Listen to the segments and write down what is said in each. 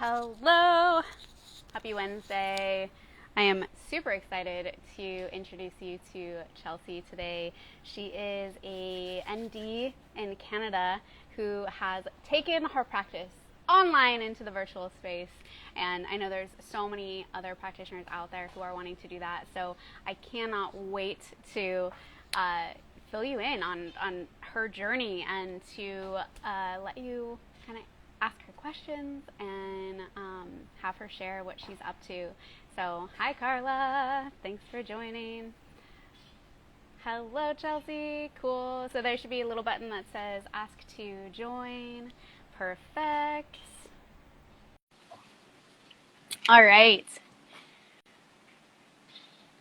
Hello, happy Wednesday. I am super excited to introduce you to Chelsea today. She is a ND in Canada who has taken her practice online into the virtual space, and I know there's so many other practitioners out there who are wanting to do that, so I cannot wait to fill you in on her journey and to let you kind of ask her questions and have her share what she's up to. So, hi Carla, thanks for joining. Hello Chelsea, cool. So there should be a little button that says ask to join. Perfect. All right.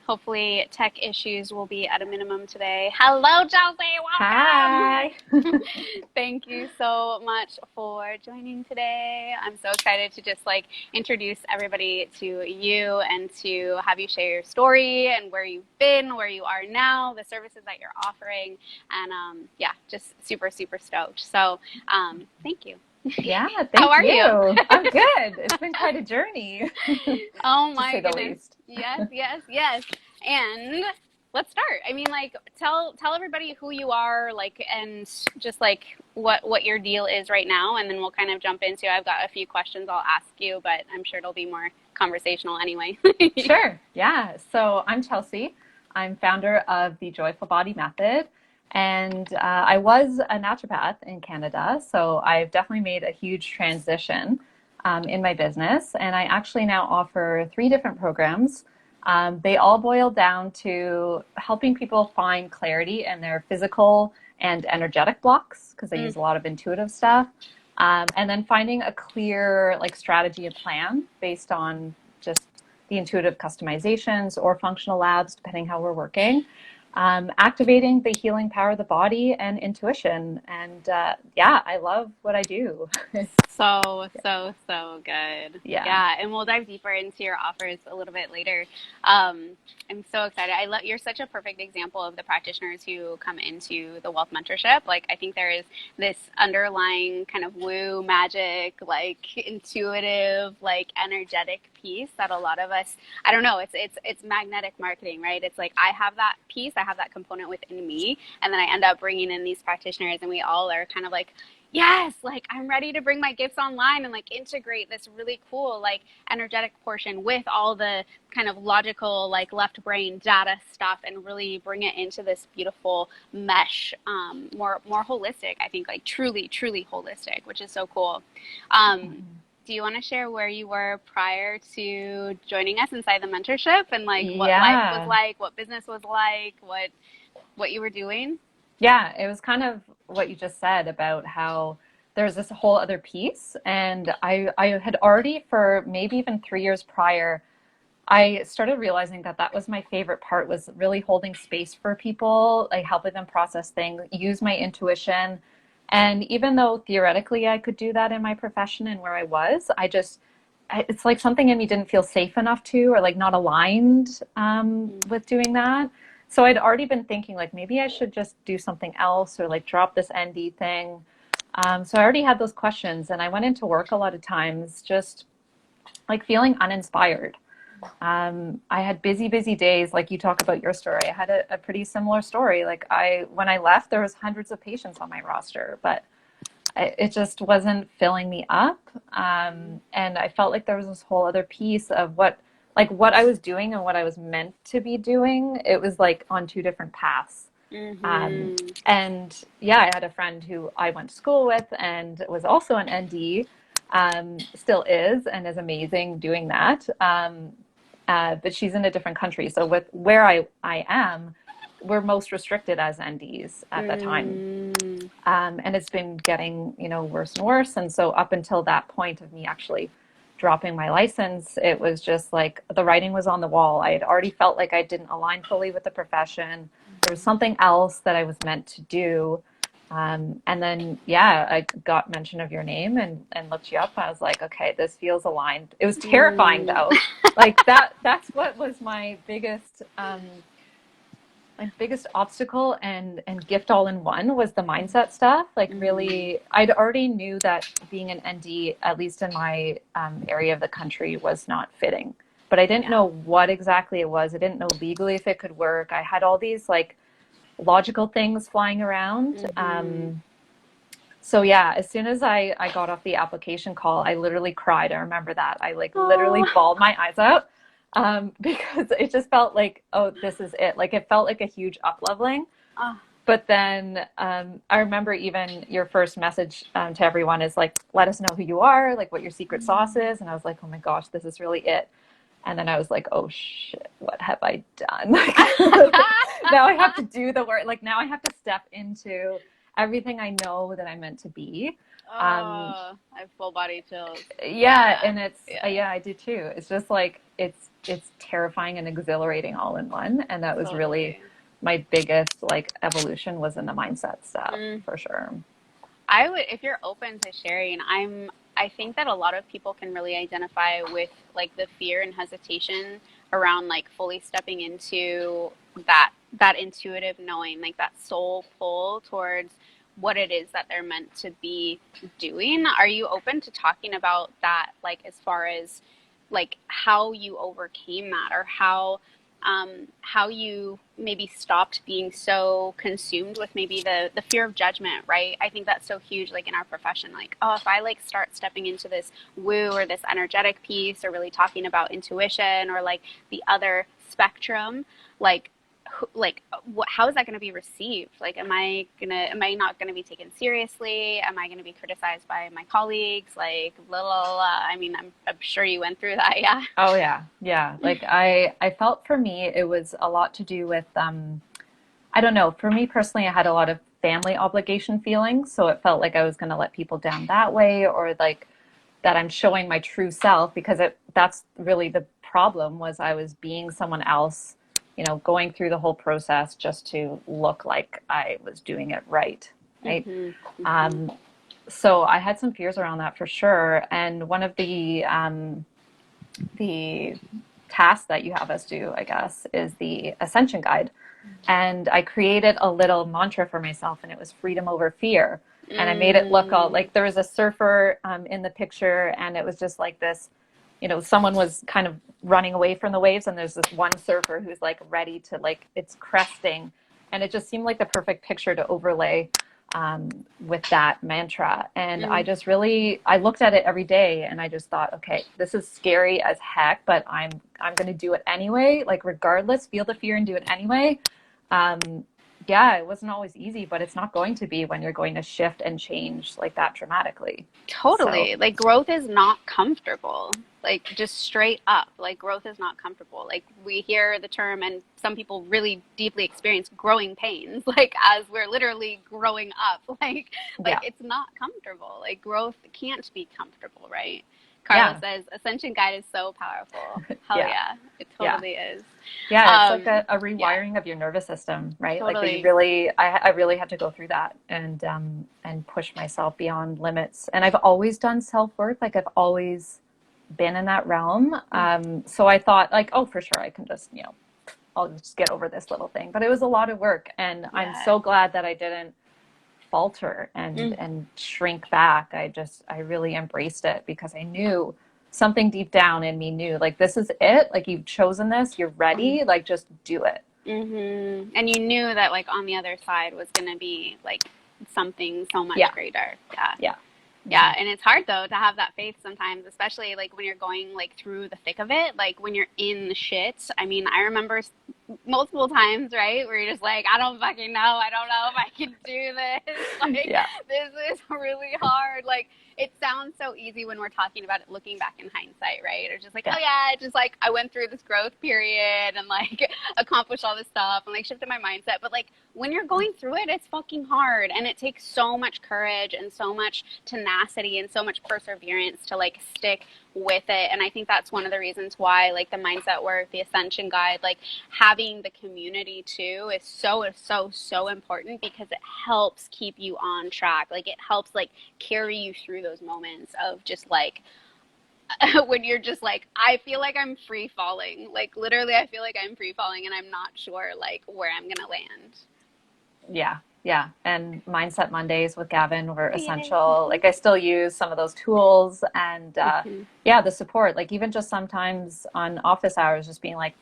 Hopefully tech issues will be at a minimum today. Hello, Chelsea. Welcome. Hi. Thank you so much for joining today. I'm so excited to just introduce everybody to you and to have you share your story and where you've been, where you are now, the services that you're offering, and yeah, just super, super stoked. So thank you. Yeah, How are you? you? I'm good. It's been quite a journey. Oh my to say the goodness. least. Yes. And let's start. I mean, tell everybody who you are, and just what your deal is right now, and then we'll kind of jump into. I've got a few questions I'll ask you, but I'm sure it'll be more conversational anyway. Sure. Yeah. So I'm Chelsea. I'm founder of the Joyful Body Method. And I was a naturopath in Canada, so I've definitely made a huge transition in my business. And I actually now offer 3 different programs. They all boil down to helping people find clarity in their physical and energetic blocks, because I use a lot of intuitive stuff. And then finding a clear strategy and plan based on just the intuitive customizations or functional labs, depending how we're working. Activating the healing power of the body and intuition. And yeah, I love what I do. So good. Yeah. And we'll dive deeper into your offers a little bit later. I'm so excited. You're such a perfect example of the practitioners who come into the Wealth Mentorship. I think there is this underlying kind of woo magic, intuitive, energetic piece that a lot of us, I don't know, it's magnetic marketing, right? It's I have that piece, I have that component within me, and then I end up bringing in these practitioners, and we all are kind of yes, I'm ready to bring my gifts online and integrate this really cool energetic portion with all the kind of logical left brain data stuff and really bring it into this beautiful mesh, more holistic, I think, truly holistic, which is so cool. Do you want to share where you were prior to joining us inside the mentorship and what life was like, what business was like, what you were doing? Yeah, it was kind of what you just said about how there's this whole other piece. And I had already, for maybe even 3 years prior, I started realizing that was my favorite part, was really holding space for people, helping them process things, use my intuition. And even though theoretically I could do that in my profession and where I was, it's something in me didn't feel safe enough to, or not aligned with doing that. So I'd already been thinking maybe I should just do something else, or drop this ND thing. So I already had those questions, and I went into work a lot of times just feeling uninspired. I had busy days, you talk about your story. I had a pretty similar story. When I left, there was hundreds of patients on my roster, but it just wasn't filling me up. And I felt like there was this whole other piece of what I was doing and what I was meant to be doing. It was on 2 different paths. And yeah, I had a friend who I went to school with and was also an ND, still is, and is amazing doing that. But she's in a different country. So with where I am, we're most restricted as NDs at that time. And it's been getting, worse and worse. And so up until that point of me actually dropping my license, it was just the writing was on the wall. I had already felt like I didn't align fully with the profession. There was something else that I was meant to do. And then, yeah, I got mention of your name and looked you up. I was like, okay, this feels aligned. It was terrifying though. That's what was my biggest, my biggest obstacle and gift all in one was the mindset stuff. Like really, I'd already knew that being an ND, at least in my area of the country, was not fitting. But I didn't Yeah. know what exactly it was. I didn't know legally if it could work. I had all these like logical things flying around. So yeah, as soon as I got off the application call, I literally cried. I remember that. I like literally Oh, bawled my eyes out because it just felt like, oh, this is it. Like it felt like a huge up leveling. oh, But then I remember even your first message to everyone is like, let us know who you are, like what your secret sauce is. And I was like, oh my gosh, this is really it. And then I was like, oh shit, what have I done? Like, now I have to do the work. Like now I have to step into everything I know that I'm meant to be. Um, oh, I have full body chills. yeah, Yeah, and it's yeah, yeah, I do too. It's just like it's terrifying and exhilarating all in one, and that was really totally. my biggest like evolution was in the mindset stuff for sure. I would, if you're open to sharing, I think that a lot of people can really identify with like the fear and hesitation around like fully stepping into that intuitive knowing, like that soul pull towards what it is that they're meant to be doing. Are you open to talking about that, like as far as like how you overcame that, or how you maybe stopped being so consumed with maybe the fear of judgment, right? I think that's so huge, like in our profession, like, oh, if I like start stepping into this woo or this energetic piece or really talking about intuition or like the other spectrum, like how is that going to be received? Like, am I not going to be taken seriously? Am I going to be criticized by my colleagues? Like, blah, blah, blah. I mean, I'm sure you went through that. Yeah. Oh yeah, yeah. Like I felt for me it was a lot to do with I don't know. For me personally, I had a lot of family obligation feelings, so it felt like I was going to let people down that way, or like that I'm showing my true self because that's really the problem was I was being someone else, going through the whole process just to look like I was doing it right, right? Mm-hmm. Mm-hmm. Um, so I had some fears around that for sure, and one of the task that you have us do, I guess, is the Ascension Guide. And I created a little mantra for myself, and it was freedom over fear. And I made it look all Mm, like there was a surfer in the picture, and it was just like this, someone was kind of running away from the waves, and there's this one surfer who's like ready to like it's cresting, and it just seemed like the perfect picture to overlay with that mantra. And I mm, just really I looked at it every day, and I just thought, okay, this is scary as heck, but I'm going to do it anyway. Like regardless, feel the fear and do it anyway. Um, yeah, it wasn't always easy, but it's not going to be when you're going to shift and change like that dramatically. So totally. Like growth is not comfortable. Like just straight up. Like growth is not comfortable. Like we hear the term and some people really deeply experience growing pains, like as we're literally growing up. Like yeah, it's not comfortable. Like growth can't be comfortable, right? Carla yeah, says Ascension Guide is so powerful. Hell yeah, yeah. It yeah. totally is. Yeah, it's like a Yeah, rewiring of your nervous system, right? Like that you totally. really, I really had to go through that and push myself beyond limits. And I've always done self work, like I've always been in that realm. So I thought, like, oh, for sure, I can just, I'll just get over this little thing. But it was a lot of work, and I'm Yeah. so glad that I didn't falter Mm, and shrink back. I really embraced it because I knew something deep down in me knew like this is it. Like you've chosen this, you're mm. ready. Like just do it. Mm-hmm. And you knew that like on the other side was going to be like something so much Yeah, greater. Yeah. yeah, Yeah, hmm and it's hard though to have that faith sometimes, especially like when you're going like through the thick of it, like when you're in the shit. I mean, I remember multiple times, right, where you're just like, I don't fucking know. I don't know if I can do this. Like, yeah, this is really hard. Like, it sounds so easy when we're talking about it looking back in hindsight, right? Or just like, yeah, oh yeah, just like I went through this growth period and like accomplished all this stuff and like shifted my mindset. But like when you're going through it, it's fucking hard and it takes so much courage and so much tenacity and so much perseverance to like stick with it. And I think that's one of the reasons why like the mindset work, the Ascension Guide, like having the community too is so important because it helps keep you on track. Like it helps like carry you through those moments of just like when you're just like, I feel like I'm free falling. Like literally, I feel like I'm free falling, and I'm not sure like where I'm gonna land. Yeah, yeah. And Mindset Mondays with Gavin were Yay. essential. Like I still use some of those tools and Hmm. yeah, the support. Like even just sometimes on office hours, just being like,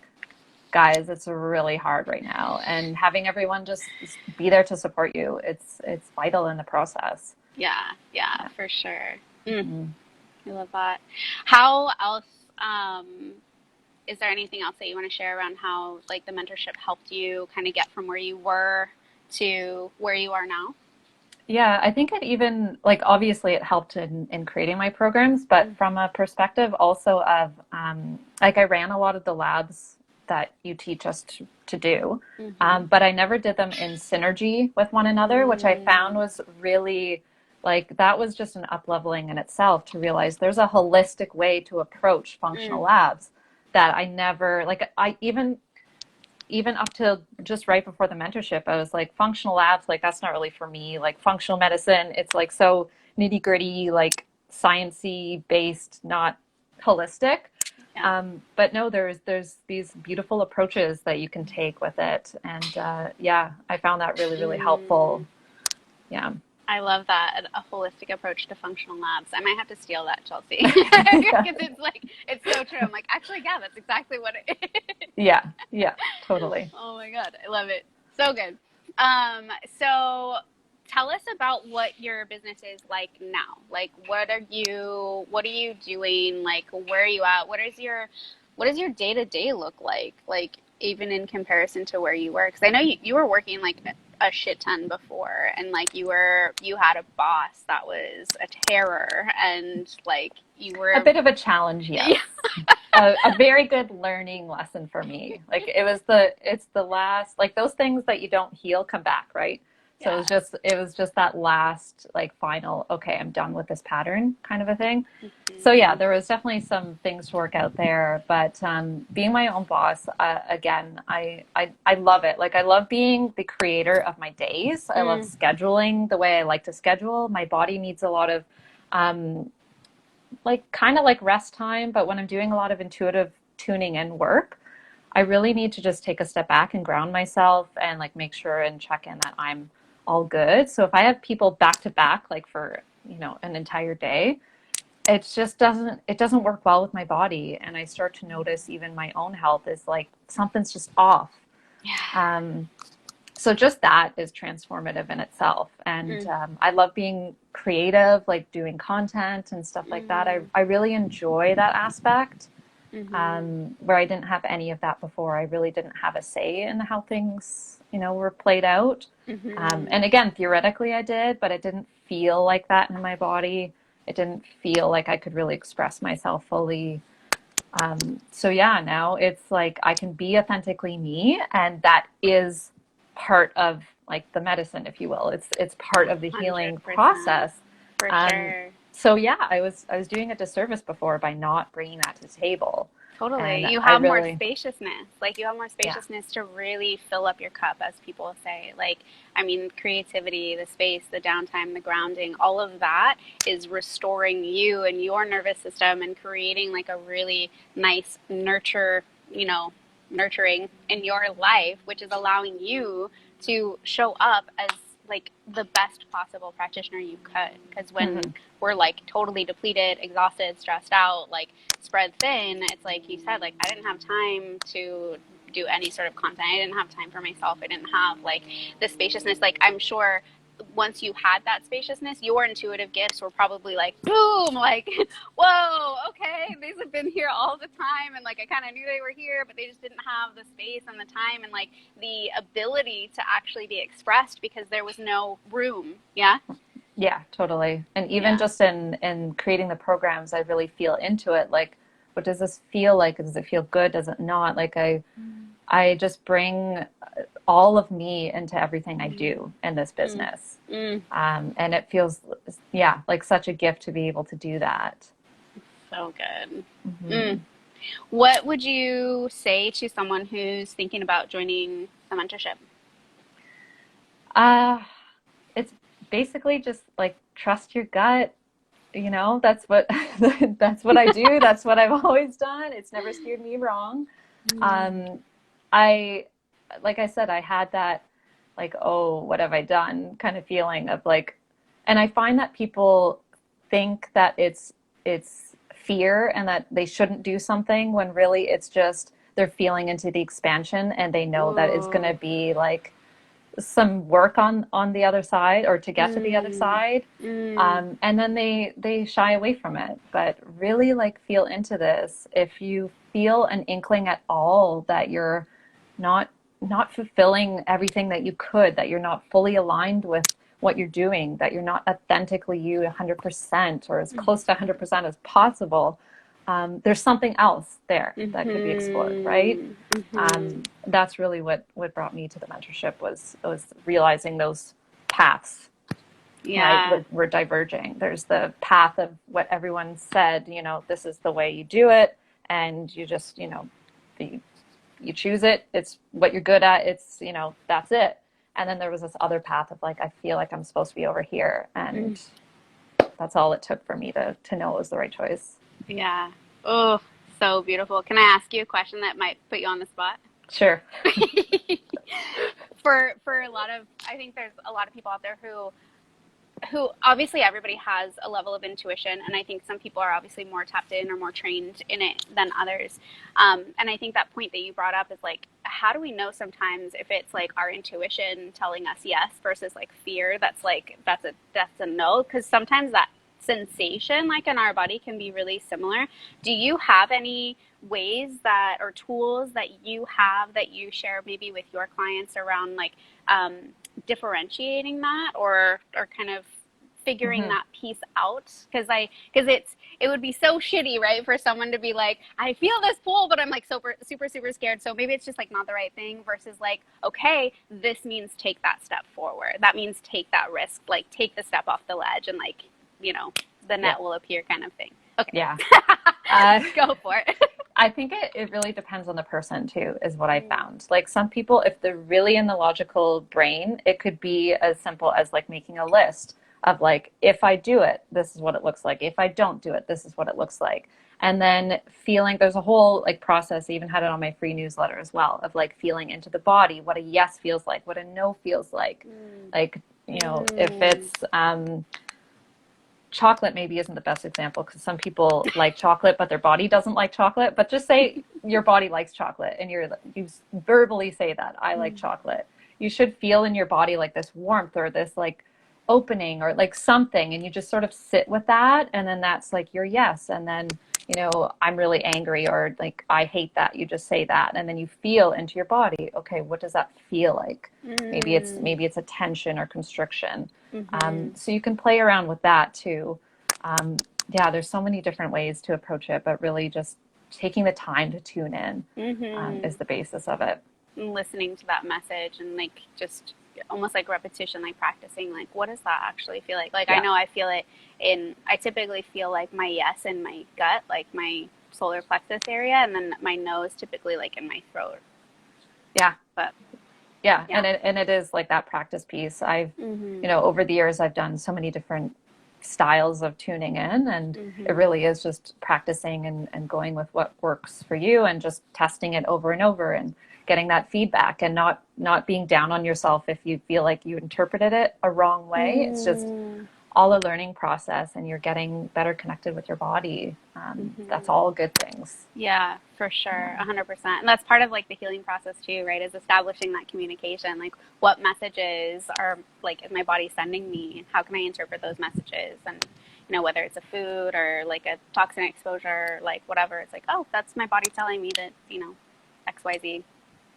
guys, it's really hard right now, and having everyone just be there to support you. It's vital in the process. Yeah, yeah, Yeah. for sure. Mm, Mhm. I love that. How else? Um, is there anything else that you want to share around how like the mentorship helped you kind of get from where you were to where you are now? Yeah, I think it even like obviously it helped in creating my programs, but from a perspective also of like I ran a lot of the labs that you teach us to do, Mm-hmm. but I never did them in synergy with one another, which I found Mm, was really like that was just an up leveling in itself to realize there's a holistic way to approach functional mm, labs that I never like I even up till just right before the mentorship, I was like, functional labs, like that's not really for me. Like functional medicine, it's like so nitty gritty, like sciencey based, not holistic. yeah. But no, there's these beautiful approaches that you can take with it, and yeah, I found that really really Mm. helpful. Yeah, I love that a holistic approach to functional labs. I might have to steal that, Chelsea, yeah, because it's like it's so true. I'm like, actually, yeah, that's exactly what it is. yeah, yeah, totally. Oh my God, I love it. So good. Um, so tell us about what your business is like now. Like what are you doing? Like where are you at? What does your day to day look like? Like even in comparison to where you were? Because I know you were working like a shit ton before, and like you had a boss that was a terror, and like you A were bit of a challenge, yeah. yes. A very good learning lesson for me. Like it's the last, like those things that you don't heal come back, right? So Yeah. it was just that last like final, okay, I'm done with this pattern kind of a thing. So yeah, Mhm. there was definitely some things to work out there, but being my own boss, again, I love it. Like I love being the creator of my days. I love Mm. scheduling the way I like to schedule. My body needs a lot of um, like kind of like rest time, but when I'm doing a lot of intuitive tuning in work, I really need to just take a step back and ground myself and like make sure and check in that I'm all good. So if I have people back to back like for, you know, an entire day, it doesn't work well with my body, and I start to notice even my own health is like something's just off. Yeah. Um, so just that is transformative in itself, and Mm. I love being creative, like doing content and stuff like that. Mm. I really enjoy that aspect, Mhm. where I didn't have any of that before. I really didn't have a say in how things, you know, were played out. Mhm. And again, theoretically I did, but it didn't feel like that in my body. It didn't feel like I could really express myself fully. So yeah, now it's like I can be authentically me, and that is part of like the medicine, if you will. It's part of the healing 100%. process. For Um, sure. so yeah, I was doing a disservice before by not bringing that to the table, Totally. and You I have more really spaciousness. Like you have more yeah spaciousness to really fill up your cup, as people say. Like, I mean, creativity, the space, the downtime, the grounding, all of that is restoring you and your nervous system and creating like a really nice nurturing in your life, which is allowing you to show up as like the best possible practitioner you could. Because when mhm, we're like totally depleted, exhausted, stressed out, like spread thin, it's like you said, like I didn't have time to do any sort of content. I didn't have time for myself. I didn't have like the spaciousness. Like I'm sure once you had that spaciousness, your intuitive gifts were probably like boom, like whoa, okay, these have been here all the time, and like I kind of knew they were here, but they just didn't have the space and the time and like the ability to actually be expressed because there was no room. Yeah, yeah, totally. And even yeah. just in creating the programs, I really feel into it. Like, what does this feel like? Does it feel good? Does it not? Like I just bring all of me into everything I Mm, do in this mm, business. mm. And it feels, yeah, like such a gift to be able to do that. So good. Mm. Hmm. What would you say to someone who's thinking about joining the mentorship? Uh, it's basically just like trust your gut, you know, that's what that's what I do. That's what I've always done. It's never steered me wrong. Um, I, like I said, I had that like, oh, what have I done kind of feeling of like, and I find that people think that it's fear and that they shouldn't do something when really it's just they're feeling into the expansion and they know that it's going to Ooh. be like some work on the other side or to get to the other Mm. side. Mm. And then they shy away from it, but really like feel into this. If you feel an inkling at all that you're not not fulfilling everything that you could, that you're not fully aligned with what you're doing, that you're not authentically you 100% or as close to 100% as possible, there's something else there that could be explored, right? Mhm. Mhm. That's really what brought me to the mentorship was realizing those paths, right? Yeah. We're diverging. There's the path of what everyone said, you know, this is the way you do it, and you just, you know, you, you choose it. It's what you're good at. It's, you know, that's it. And then there was this other path of like, I feel like I'm supposed to be over here, Mm. and that's all it took for me to know it was the right choice. Yeah. Oh, so beautiful. Can I ask you a question that might put you on the spot? Sure. For a lot of, I think there's a lot of people out there who obviously everybody has a level of intuition, and I think some people are obviously more tapped in or more trained in it than others. And I think that point that you brought up is like, how do we know sometimes if it's like our intuition telling us yes versus like fear that's like that's a no? Because sometimes that sensation like in our body can be really similar. Do you have any ways that or tools that you have that you share maybe with your clients around like um, differentiating that or kind of figuring Mm-hmm. that piece out because it would be so shitty, right, for someone to be like, I feel this pull but I'm like super scared, so maybe it's just like not the right thing, versus like, okay, this means take that step forward, that means take that risk, like take the step off the ledge and like, you know, the Yeah. net will appear kind of thing. Okay. Yeah. Uh, Go for it. I think it really depends on the person too, is what I found. Like some people, if they're really in the logical brain, it could be as simple as like making a list of like, if I do it, this is what it looks like. If I don't do it, this is what it looks like. And then feeling there's a whole like process, I even had it on my free newsletter as well, of like feeling into the body, what a yes feels like, what a no feels like. Mm. Like, you know, if Mm. it's chocolate maybe isn't the best example because some people like chocolate but their body doesn't like chocolate, but just say your body likes chocolate and you verbally say that I like chocolate. You should feel in your body like this warmth or this like opening or like something, and you just sort of sit with that, and then that's like your yes. And then, you know, I'm really angry or like I hate that, you just say that, and then you feel into your body, okay, what does that feel like? Mm. Maybe it's a tension or constriction. Mm-hmm. So you can play around with that too. Yeah, there's so many different ways to approach it, but really just taking the time to tune in Mm-hmm. is the basis of it. Listening to that message and like just almost like repetition, like practicing, like what does that actually feel like? Like I Yeah, know I feel it in, I typically feel like my yes in my gut, like my solar plexus area, and then my nose typically like in my throat. yeah, But yeah, yeah. and it is like that practice piece. Mm-hmm. You know, over the years, I've done so many different styles of tuning in, and it Mm-hmm. really is just practicing and going with what works for you, and just testing it over and over, and getting that feedback, and not being down on yourself if you feel like you interpreted it a wrong way. It's just Mm-hmm. all a learning process, and you're getting better connected with your body. That's Mm-hmm. all good things. Yeah, for sure, Yeah. 100%. And that's part of like the healing process too, right? Is establishing that communication. Like, what messages are like is my body sending me? How can I interpret those messages? And you know, whether it's a food or like a toxin exposure, like whatever, it's like, oh, that's my body telling me that, you know, X, Y, Z.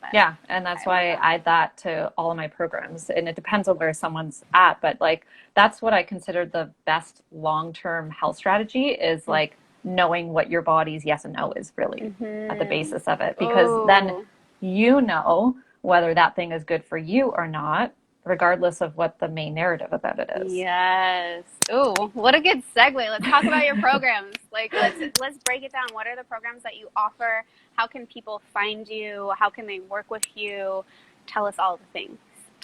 But Yeah, and that's I love why that. I add that to all of my programs. And it depends on where someone's at, but like that's what I consider the best long-term health strategy is like knowing what your body's yes and no is really at the Mm-hmm. basis of it. Because then Oh, you know whether that thing is good for you or not, regardless of what the main narrative about it is. yes. Oh, what a good segue. Let's talk about your programs. Like let's break it down. What are the programs that you offer? How can people find you? How can they work with you? Tell us all the things.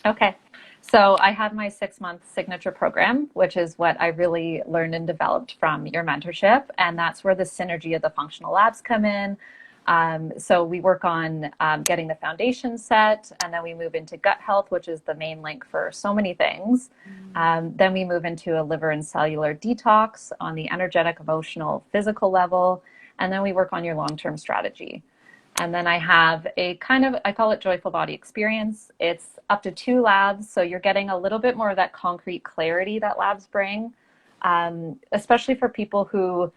Okay. So I have my 6 month signature program, which is what I really learned and developed from your mentorship. And that's where the synergy of the functional labs come in. So we work on getting the foundation set, and then we move into gut health, which is the main link for so many things. Then we move into a liver and cellular detox on the energetic, emotional, physical level. And then we work on your long-term strategy. And then I have a kind of, I call it joyful body experience. It's up to 2 labs. So you're getting a little bit more of that concrete clarity that labs bring, especially for people who,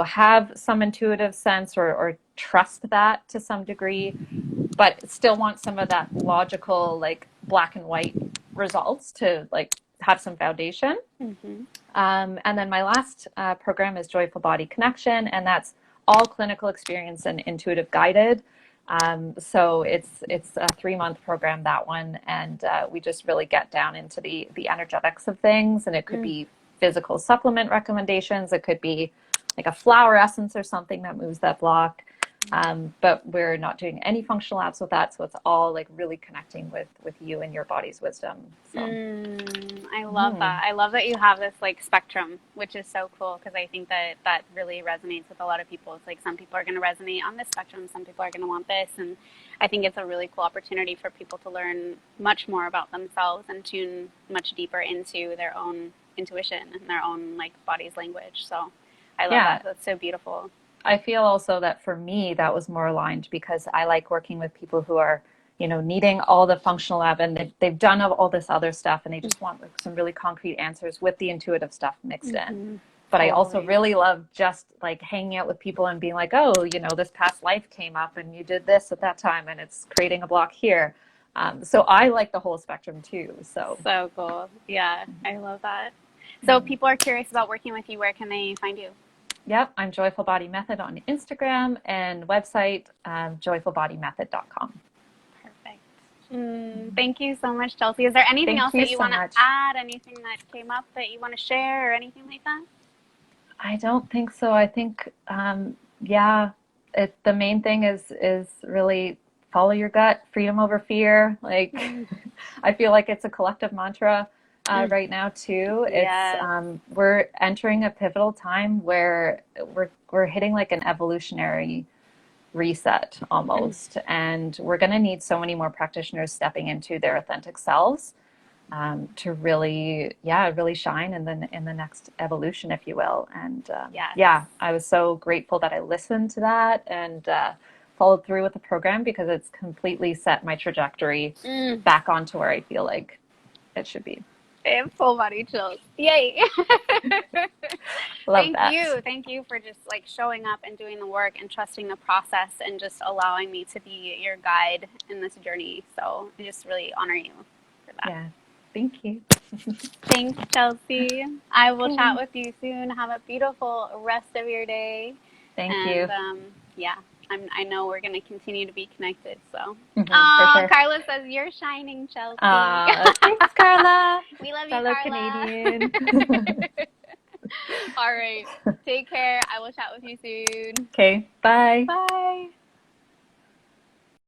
have some intuitive sense or trust that to some degree, but still want some of that logical, like black and white results to like have some foundation. Mm-hmm. And then my last program is Joyful Body Connection, and that's all clinical experience and intuitive guided. So it's a 3 month program, that one, and we just really get down into the energetics of things, and it could be physical supplement recommendations, it could be like a flower essence or something that moves that block. But we're not doing any functional apps with that, so it's all like really connecting with you and your body's wisdom. So I love that. I love that you have this like spectrum, which is so cool, because I think that that really resonates with a lot of people. It's like some people are going to resonate on this spectrum, some people are going to want this, and I think it's a really cool opportunity for people to learn much more about themselves and tune much deeper into their own intuition and their own like body's language. So I love yeah, that. That's so beautiful. I feel also that for me, that was more aligned because I like working with people who are, needing all the functional lab, and they've done all this other stuff, and they just want like some really concrete answers with the intuitive stuff mixed in. But I also Totally. really love just like hanging out with people and being like, oh, this past life came up and you did this at that time and it's creating a block here. So I like the whole spectrum too. So So cool. Yeah, I love that. So if people are curious about working with you, where can they find you? yep, I'm Joyful Body Method on Instagram and website, joyfulbodymethod.com. Perfect. Thank you so much, Chelsea. Is there anything Thank else you that you so want to much. add? Anything that came up that you want to share or anything like that? I don't think so. I think, yeah, the main thing is really follow your gut, freedom over fear. Like, I feel like it's a collective mantra right now too. It's Yes. we're entering a pivotal time where we're hitting like an evolutionary reset almost, and we're going to need so many more practitioners stepping into their authentic selves to really, yeah, really shine in the next evolution, if you will. And Yes. yeah, I was so grateful that I listened to that and followed through with the program because it's completely set my trajectory back onto where I feel like it should be. I have full body chills. Yay. Love Thank that. you. Thank you for just like showing up and doing the work and trusting the process and just allowing me to be your guide in this journey. So I just really honor you for that. Yeah. Thank you. Thanks, Chelsea. I will chat Okay. with you soon. Have a beautiful rest of your day. Thank And you. yeah, I know we're going to continue to be connected. So, For oh, sure. Carla says, you're shining, Chelsea. Thanks, Carla. We love you, Fellow Carla. Canadian. All right. Take care. I will chat with you soon. Okay. Bye. Bye.